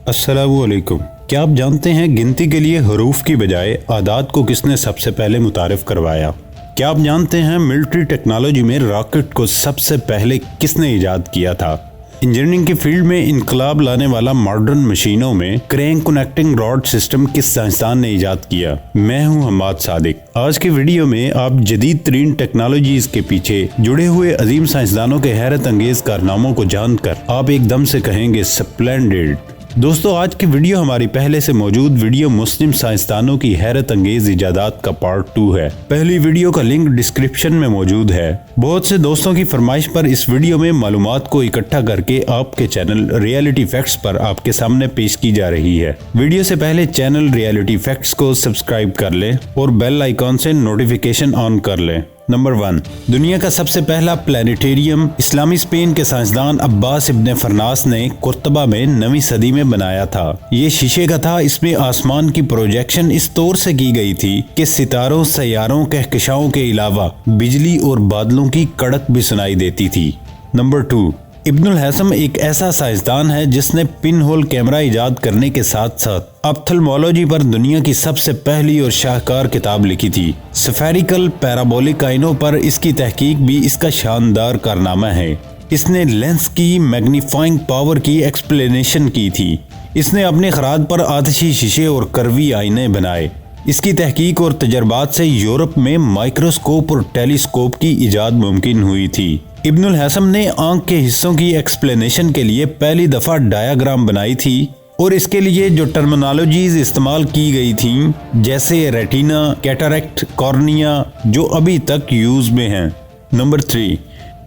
السلام علیکم۔ کیا آپ جانتے ہیں گنتی کے لیے حروف کی بجائے اعداد کو کس نے سب سے پہلے متعارف کروایا؟ کیا آپ جانتے ہیں ملٹری ٹیکنالوجی میں راکٹ کو سب سے پہلے کس نے ایجاد کیا تھا؟ انجینئرنگ کی فیلڈ میں انقلاب لانے والا ماڈرن مشینوں میں کرینک کنیکٹنگ راڈ سسٹم کس سائنسدان نے ایجاد کیا؟ میں ہوں حماد صادق۔ آج کی ویڈیو میں آپ جدید ترین ٹیکنالوجیز کے پیچھے جڑے ہوئے عظیم سائنسدانوں کے حیرت انگیز کارناموں کو جان کر آپ ایک دم سے کہیں گے سپلینڈڈ۔ دوستو، آج کی ویڈیو ہماری پہلے سے موجود ویڈیو مسلم سائنسدانوں کی حیرت انگیز ایجادات کا پارٹ 2 ہے۔ پہلی ویڈیو کا لنک ڈسکرپشن میں موجود ہے۔ بہت سے دوستوں کی فرمائش پر اس ویڈیو میں معلومات کو اکٹھا کر کے آپ کے چینل ریئلٹی فیکٹس پر آپ کے سامنے پیش کی جا رہی ہے۔ ویڈیو سے پہلے چینل ریئلٹی فیکٹس کو سبسکرائب کر لیں اور بیل آئیکن سے نوٹیفیکیشن آن کر لیں۔ نمبر 1، دنیا کا سب سے پہلا پلانیٹیریم اسلامی اسپین کے سائنسدان عباس ابن فرناس نے قرطبہ میں 9ویں صدی میں بنایا تھا۔ یہ شیشے کا تھا۔ اس میں آسمان کی پروجیکشن اس طور سے کی گئی تھی کہ ستاروں، سیاروں، کہکشاؤں کے علاوہ بجلی اور بادلوں کی کڑک بھی سنائی دیتی تھی۔ نمبر 2، ابن الہیثم ایک ایسا سائنسدان ہے جس نے پن ہول کیمرہ ایجاد کرنے کے ساتھ ساتھ آپتھلمولوجی پر دنیا کی سب سے پہلی اور شاہکار کتاب لکھی تھی۔ سفیریکل پیرابولک آئینوں پر اس کی تحقیق بھی اس کا شاندار کارنامہ ہے۔ اس نے لینس کی میگنیفائنگ پاور کی ایکسپلینیشن کی تھی۔ اس نے اپنے خراج پر آتشی شیشے اور کروی آئینے بنائے۔ اس کی تحقیق اور تجربات سے یورپ میں مائکروسکوپ اور ٹیلیسکوپ کی ایجاد ممکن ہوئی تھی۔ ابن الہیثم نے آنکھ کے حصوں کی ایکسپلینیشن کے لیے پہلی دفعہ ڈایاگرام بنائی تھی اور اس کے لیے جو ٹرمینالوجیز استعمال کی گئی تھیں جیسے ریٹینا، کیٹریکٹ، کارنیا، جو ابھی تک یوز میں ہیں۔ نمبر 3،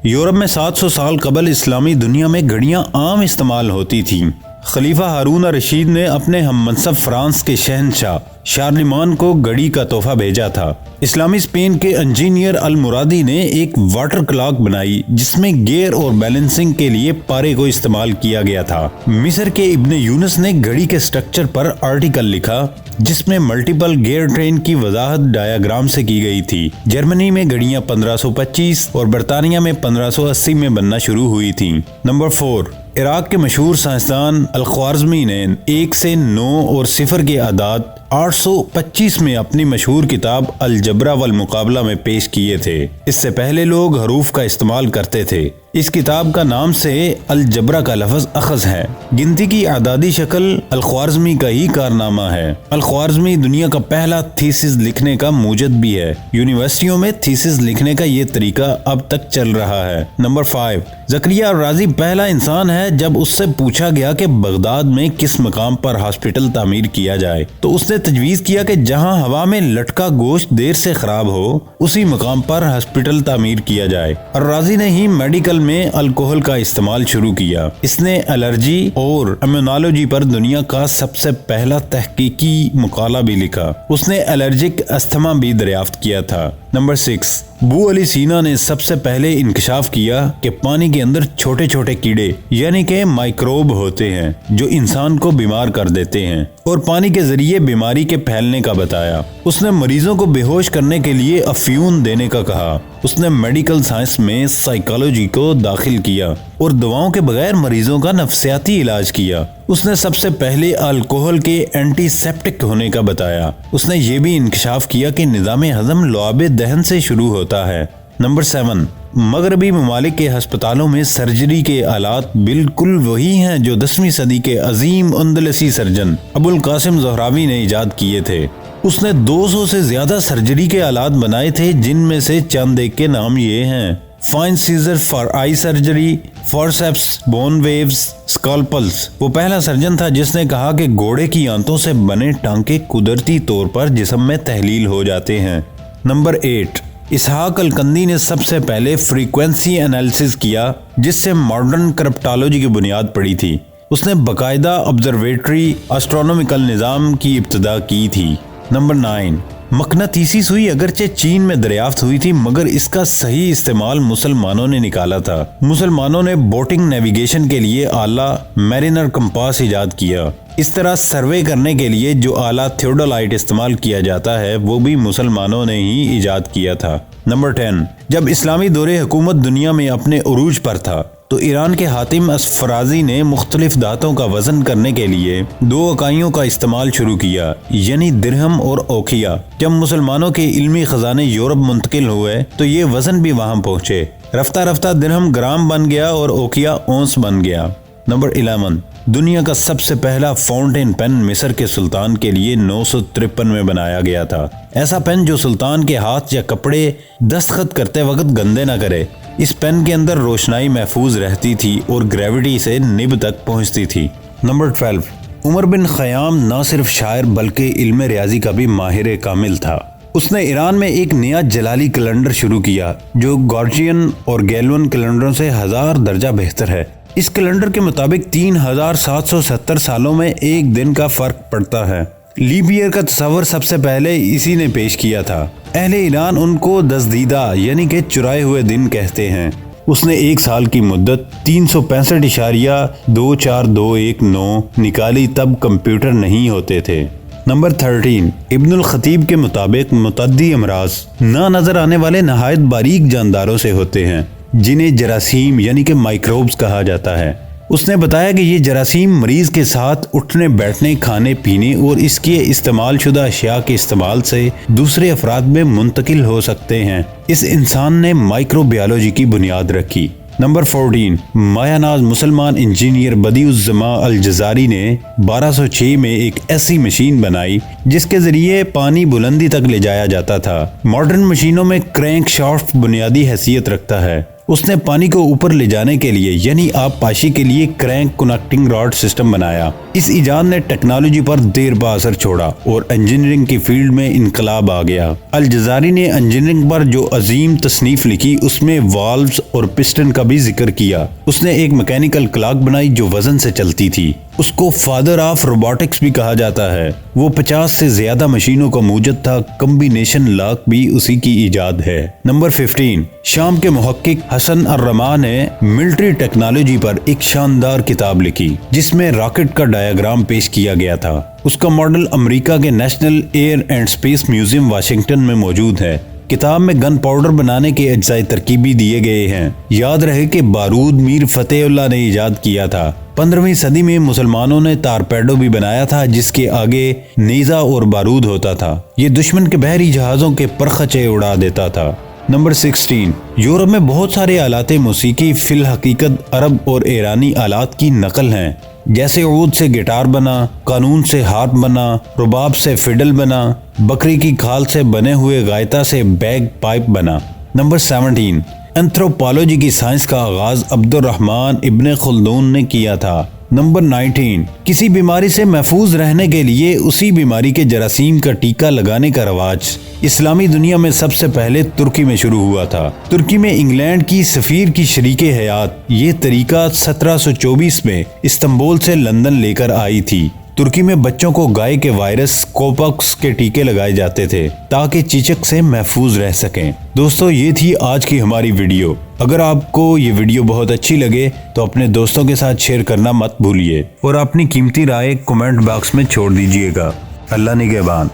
یورپ میں 700 سال قبل اسلامی دنیا میں گھڑیاں عام استعمال ہوتی تھیں۔ خلیفہ ہارون الرشید نے اپنے ہم منصب فرانس کے شہنشاہ شارلمان کو گھڑی کا تحفہ بھیجا تھا۔ اسلامی اسپین کے انجینئر المرادی نے ایک واٹر کلاک بنائی جس میں گیئر اور بیلنسنگ کے لیے پارے کو استعمال کیا گیا تھا۔ مصر کے ابن یونس نے گھڑی کے سٹرکچر پر آرٹیکل لکھا جس میں ملٹیپل گیئر ٹرین کی وضاحت ڈایاگرام سے کی گئی تھی۔ جرمنی میں گھڑیاں 1525 اور برطانیہ میں 1580 میں بننا شروع ہوئی تھیں۔ نمبر 4، عراق کے مشہور سائنسدان الخوارزمی نے 1 سے 9 اور 0 کے اعداد 825 میں اپنی مشہور کتاب الجبرا والمقابلہ میں پیش کیے تھے۔ اس سے پہلے لوگ حروف کا استعمال کرتے تھے۔ اس کتاب کا نام سے الجبرا کا لفظ اخذ ہے۔ گنتی کی اعدادی شکل الخوارزمی کا ہی کارنامہ ہے۔ الخوارزمی دنیا کا پہلا تھیسس لکھنے کا موجد بھی ہے۔ یونیورسٹیوں میں تھیسس لکھنے کا یہ طریقہ اب تک چل رہا ہے۔ نمبر 5، زکریا الرازی پہلا انسان ہے جب اس سے پوچھا گیا کہ بغداد میں کس مقام پر ہاسپٹل تعمیر کیا جائے تو اس نے تجویز کیا کہ جہاں ہوا میں لٹکا گوشت دیر سے خراب ہو اسی مقام پر ہاسپٹل تعمیر کیا جائے۔ الرازی نے ہی میڈیکل میں الکوہل کا استعمال شروع کیا۔ اس نے الرجی اور امیونالوجی پر دنیا کا سب سے پہلا تحقیقی مقالہ بھی لکھا۔ اس نے الرجک استھما بھی دریافت کیا تھا۔ نمبر 6، ابو علی سینا نے سب سے پہلے انکشاف کیا کہ پانی کے اندر چھوٹے چھوٹے کیڑے یعنی کہ مائکروب ہوتے ہیں جو انسان کو بیمار کر دیتے ہیں اور پانی کے ذریعے بیماری کے پھیلنے کا بتایا۔ اس نے مریضوں کو بے ہوش کرنے کے لیے افیون دینے کا کہا۔ اس نے میڈیکل سائنس میں سائیکالوجی کو داخل کیا اور دواؤں کے بغیر مریضوں کا نفسیاتی علاج کیا۔ اس نے سب سے پہلے الکوہل کے اینٹی سیپٹک ہونے کا بتایا۔ اس نے یہ بھی انکشاف کیا کہ نظام ہضم لعاب دہن سے شروع ہوتا ہے۔ نمبر 7، مغربی ممالک کے ہسپتالوں میں سرجری کے آلات بالکل وہی ہیں جو 10ویں صدی کے عظیم اندلسی سرجن ابو القاسم زہراوی نے ایجاد کیے تھے۔ اس نے 200 سے زیادہ سرجری کے آلات بنائے تھے جن میں سے چند ایک کے نام یہ ہیں: fine scissors for eye surgery, forceps, bone waves, scalpels. وہ پہلا سرجن تھا جس نے کہا کہ گھوڑے کی آنتوں سے بنے ٹانکے قدرتی طور پر جسم میں تحلیل ہو جاتے ہیں۔ نمبر 8، اسحاق الکندی نے سب سے پہلے فریکوینسی انالیسس کیا جس سے ماڈرن کرپٹالوجی کی بنیاد پڑی تھی۔ اس نے باقاعدہ آبزرویٹری اسٹرونومیکل نظام کی ابتدا کی تھی۔ نمبر 9، مقناطیسی سوئی اگرچہ چین میں دریافت ہوئی تھی مگر اس کا صحیح استعمال مسلمانوں نے نکالا تھا۔ مسلمانوں نے بوٹنگ نیویگیشن کے لیے آلہ میرینر کمپاس ایجاد کیا۔ اس طرح سروے کرنے کے لیے جو آلہ تھیوڈولائٹ استعمال کیا جاتا ہے وہ بھی مسلمانوں نے ہی ایجاد کیا تھا۔ نمبر 10، جب اسلامی دور حکومت دنیا میں اپنے عروج پر تھا تو ایران کے حاتم اسفرازی نے مختلف دھاتوں کا وزن کرنے کے لیے 2 اکائیوں کا استعمال شروع کیا، یعنی درہم اور اوقیہ۔ جب مسلمانوں کے علمی خزانے یورپ منتقل ہوئے تو یہ وزن بھی وہاں پہنچے۔ رفتہ رفتہ درہم گرام بن گیا اور اوقیہ اونس بن گیا۔ نمبر 11، دنیا کا سب سے پہلا فاؤنٹین پین مصر کے سلطان کے لیے 953 میں بنایا گیا تھا۔ ایسا پین جو سلطان کے ہاتھ یا کپڑے دستخط کرتے وقت گندے نہ کرے۔ اس پین کے اندر روشنائی محفوظ رہتی تھی اور گریوٹی سے نب تک پہنچتی تھی۔ نمبر 12، عمر بن خیام نہ صرف شاعر بلکہ علم ریاضی کا بھی ماہر کامل تھا۔ اس نے ایران میں ایک نیا جلالی کیلنڈر شروع کیا جو گورجین اور گیلون کیلنڈروں سے 1000 درجہ بہتر ہے۔ اس کیلنڈر کے مطابق 3770 سالوں میں ایک دن کا فرق پڑتا ہے۔ لیپ ایئر کا تصور سب سے پہلے اسی نے پیش کیا تھا۔ اہل ایران ان کو دزدیدہ یعنی کہ چرائے ہوئے دن کہتے ہیں۔ اس نے ایک سال کی مدت 365.24219 نکالی، تب کمپیوٹر نہیں ہوتے تھے۔ نمبر 13، ابن الخطیب کے مطابق متعدی امراض نہ نظر آنے والے نہایت باریک جانداروں سے ہوتے ہیں جنہیں جراثیم یعنی کہ مائکروبز کہا جاتا ہے۔ اس نے بتایا کہ یہ جراثیم مریض کے ساتھ اٹھنے بیٹھنے، کھانے پینے اور اس کے استعمال شدہ اشیاء کے استعمال سے دوسرے افراد میں منتقل ہو سکتے ہیں۔ اس انسان نے مائکرو بیولوجی کی بنیاد رکھی۔ نمبر 14، مایہ ناز مسلمان انجینئر بدیع الزماں الجزاری نے 1206 میں ایک ایسی مشین بنائی جس کے ذریعے پانی بلندی تک لے جایا جاتا تھا۔ ماڈرن مشینوں میں کرینک شافٹ بنیادی حیثیت رکھتا ہے۔ اس نے پانی کو اوپر لے جانے کے لیے یعنی آب پاشی کے لیے کرینک کنیکٹنگ راڈ سسٹم بنایا۔ اس ایجاد نے ٹیکنالوجی پر دیر پا اثر چھوڑا اور انجینئرنگ کی فیلڈ میں انقلاب آ گیا۔ الجزاری نے انجینئرنگ پر جو عظیم تصنیف لکھی اس میں والوز اور پسٹن کا بھی ذکر کیا۔ اس نے ایک میکینیکل کلاک بنائی جو وزن سے چلتی تھی۔ اس کو فادر آف روبوٹکس بھی کہا جاتا ہے۔ وہ 50 سے زیادہ مشینوں کا موجد تھا۔ کمبینیشن لاک بھی اسی کی ایجاد ہے۔ نمبر 15، شام کے محقق حسن الرماح نے ملٹری ٹیکنالوجی پر ایک شاندار کتاب لکھی جس میں راکٹ کا ڈایاگرام پیش کیا گیا تھا۔ اس کا ماڈل امریکہ کے national air and space museum Washington میں موجود ہے۔ کتاب میں گن پاؤڈر بنانے کے اجزاء ترکیبی دیے گئے ہیں۔ یاد رہے کہ بارود میر فتح اللہ نے ایجاد کیا تھا۔ 15ویں صدی میں مسلمانوں نے تارپیڈو بھی بنایا تھا جس کے آگے نیزہ اور بارود ہوتا تھا۔ یہ دشمن کے بحری جہازوں کے پرخچے اڑا دیتا تھا۔ نمبر 16، یورپ میں بہت سارے آلات موسیقی فی الحقیقت عرب اور ایرانی آلات کی نقل ہیں، جیسے عود سے گٹار بنا، قانون سے ہارپ بنا، رباب سے فیڈل بنا، بکری کی کھال سے بنے ہوئے غائطہ سے بیگ پائپ بنا۔ نمبر 17، اینتھروپولوجی کی سائنس کا آغاز عبد الرحمن ابن خلدون نے کیا تھا۔ نمبر 19، کسی بیماری سے محفوظ رہنے کے لیے اسی بیماری کے جراثیم کا ٹیکہ لگانے کا رواج اسلامی دنیا میں سب سے پہلے ترکی میں شروع ہوا تھا۔ ترکی میں انگلینڈ کی سفیر کی شریک حیات یہ طریقہ 1724 میں استنبول سے لندن لے کر آئی تھی۔ ترکی میں بچوں کو گائے کے وائرس کوپاکس کے ٹیکے لگائے جاتے تھے تاکہ چیچک سے محفوظ رہ سکیں۔ دوستو، یہ تھی آج کی ہماری ویڈیو۔ اگر آپ کو یہ ویڈیو بہت اچھی لگے تو اپنے دوستوں کے ساتھ شیئر کرنا مت بھولیے اور اپنی قیمتی رائے کمنٹ باکس میں چھوڑ دیجیے گا۔ اللہ نگہبان۔